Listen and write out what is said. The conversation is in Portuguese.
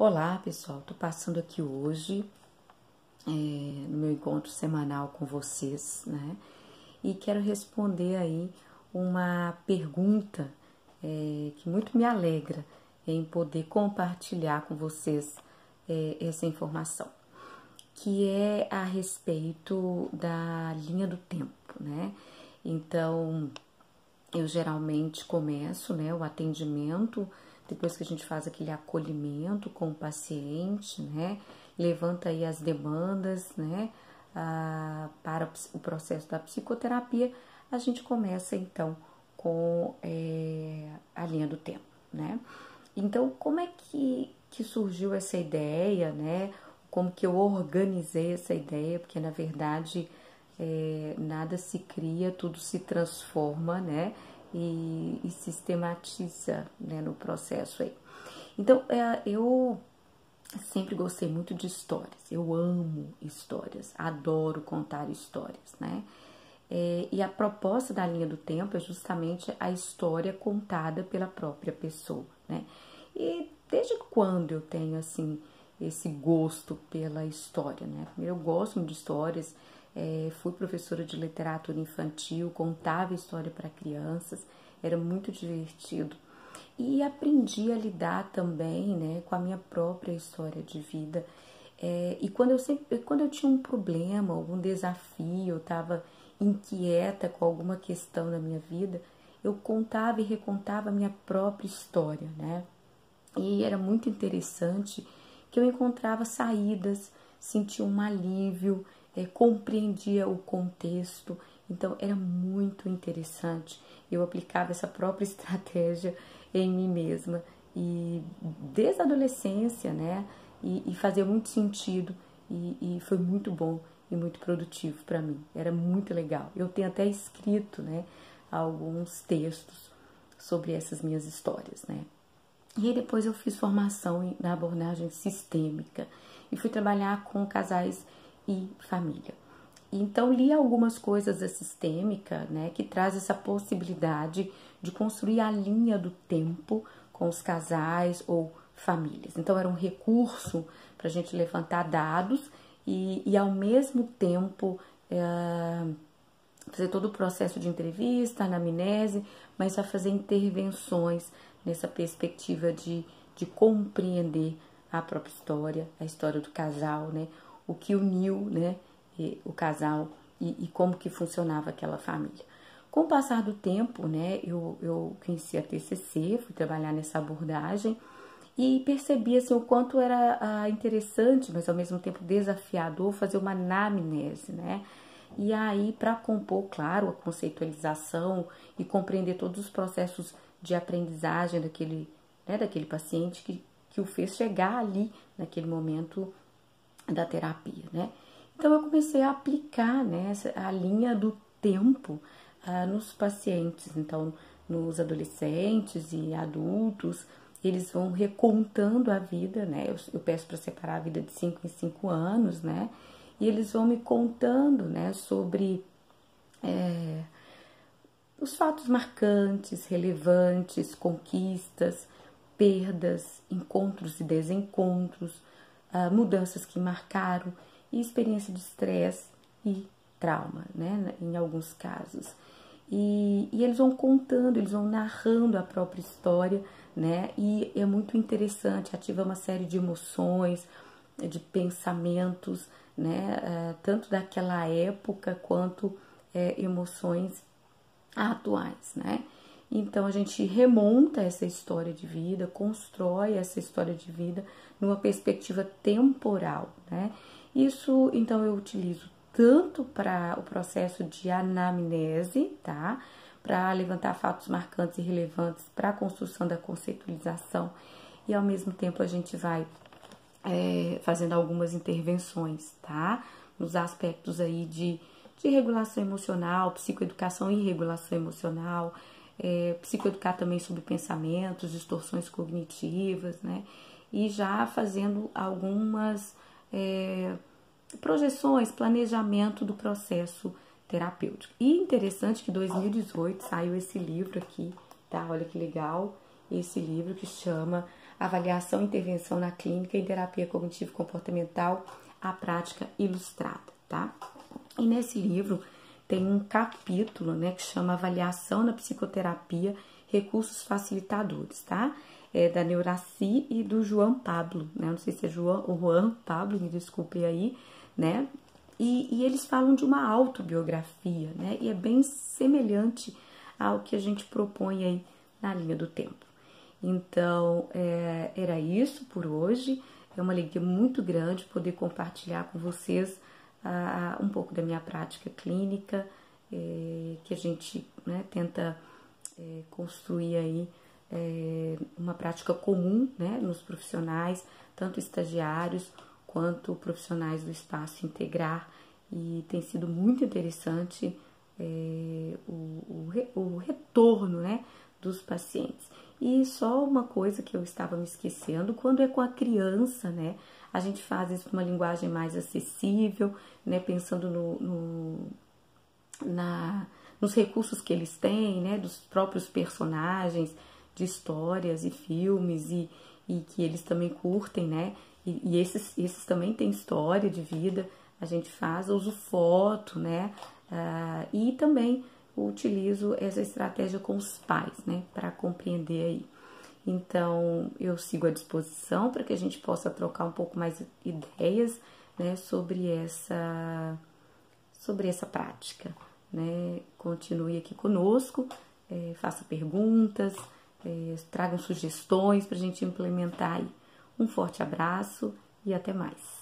Olá pessoal, tô passando aqui hoje no meu encontro semanal com vocês, né? E quero responder aí uma pergunta que muito me alegra em poder compartilhar com vocês essa informação, que é a respeito da linha do tempo, né? Então, eu geralmente começo, né, o atendimento, depois que a gente faz aquele acolhimento com o paciente, né, levanta aí as demandas, né, para o processo da psicoterapia, a gente começa então com a linha do tempo, né. Então, como é que surgiu essa ideia, né, como que eu organizei essa ideia, porque na verdade nada se cria, tudo se transforma, né? E sistematiza, né, no processo aí. Então, eu sempre gostei muito de histórias, eu amo histórias, adoro contar histórias, né? E a proposta da linha do tempo é justamente a história contada pela própria pessoa, né? E desde quando eu tenho, assim, esse gosto pela história, né? Primeiro, eu gosto muito de histórias, fui professora de literatura infantil, contava história para crianças, era muito divertido. E aprendi a lidar também, né, com a minha própria história de vida. E quando eu tinha um problema, algum desafio, eu estava inquieta com alguma questão na minha vida, eu contava e recontava a minha própria história, né? E era muito interessante que eu encontrava saídas, sentia um alívio, compreendia o contexto, então era muito interessante. Eu aplicava essa própria estratégia em mim mesma e desde a adolescência, né? E fazia muito sentido e foi muito bom e muito produtivo para mim. Era muito legal. Eu tenho até escrito, né, alguns textos sobre essas minhas histórias, né? E aí depois eu fiz formação na abordagem sistêmica e fui trabalhar com casais e família. Então li algumas coisas da sistêmica, né, que traz essa possibilidade de construir a linha do tempo com os casais ou famílias. Então era um recurso para a gente levantar dados e ao mesmo tempo fazer todo o processo de entrevista, anamnese, mas a fazer intervenções nessa perspectiva de compreender a própria história, a história do casal, né? O que uniu, né, o casal e como que funcionava aquela família. Com o passar do tempo, né, eu conheci a TCC, fui trabalhar nessa abordagem e percebi assim, o quanto era interessante, mas ao mesmo tempo desafiador fazer uma anamnese, né? E aí, para compor, claro, a conceitualização e compreender todos os processos de aprendizagem daquele paciente que o fez chegar ali, naquele momento da terapia, né? Então, eu comecei a aplicar, né, a linha do tempo nos pacientes. Então, nos adolescentes e adultos, eles vão recontando a vida, né? Eu peço para separar a vida de 5 em 5 anos, né? E eles vão me contando, né, sobre os fatos marcantes, relevantes, conquistas, perdas, encontros e desencontros, mudanças que marcaram e experiência de estresse e trauma, né, em alguns casos. E eles vão contando, eles vão narrando a própria história, né, e é muito interessante, ativa uma série de emoções, de pensamentos, né, tanto daquela época quanto emoções atuais, né? Então a gente remonta essa história de vida, constrói essa história de vida numa perspectiva temporal, né? Isso, então, eu utilizo tanto para o processo de anamnese, tá? Para levantar fatos marcantes e relevantes para a construção da conceitualização e ao mesmo tempo a gente vai fazendo algumas intervenções, tá? Nos aspectos aí de regulação emocional, psicoeducação e regulação emocional, psicoeducar também sobre pensamentos, distorções cognitivas, né? E já fazendo algumas projeções, planejamento do processo terapêutico. E interessante que em 2018 saiu esse livro aqui, tá? Olha que legal, esse livro que chama Avaliação e Intervenção na Clínica em Terapia Cognitivo-Comportamental, a Prática Ilustrada, tá? E nesse livro tem um capítulo, né, que chama Avaliação na Psicoterapia, Recursos Facilitadores, tá? É da Neuraci e do João Pablo, né? Não sei se é João ou Juan Pablo, me desculpe aí, né? E eles falam de uma autobiografia, né? E é bem semelhante ao que a gente propõe aí na linha do tempo. Então, era isso por hoje. É uma alegria muito grande poder compartilhar com vocês um pouco da minha prática clínica, que a gente, né, tenta construir aí uma prática comum, né, nos profissionais, tanto estagiários quanto profissionais do espaço integrar, e tem sido muito interessante o retorno, né, dos pacientes. E só uma coisa que eu estava me esquecendo, quando é com a criança, né, a gente faz isso numa linguagem mais acessível, né, pensando nos recursos que eles têm, né, dos próprios personagens, de histórias e filmes, e que eles também curtem, né, e esses também têm história de vida, a gente faz, eu uso foto, né, e também utilizo essa estratégia com os pais, né, para compreender aí. Então, eu sigo à disposição para que a gente possa trocar um pouco mais ideias, né, sobre essa prática, né. Continue aqui conosco, faça perguntas, tragam sugestões para a gente implementar aí. Um forte abraço e até mais.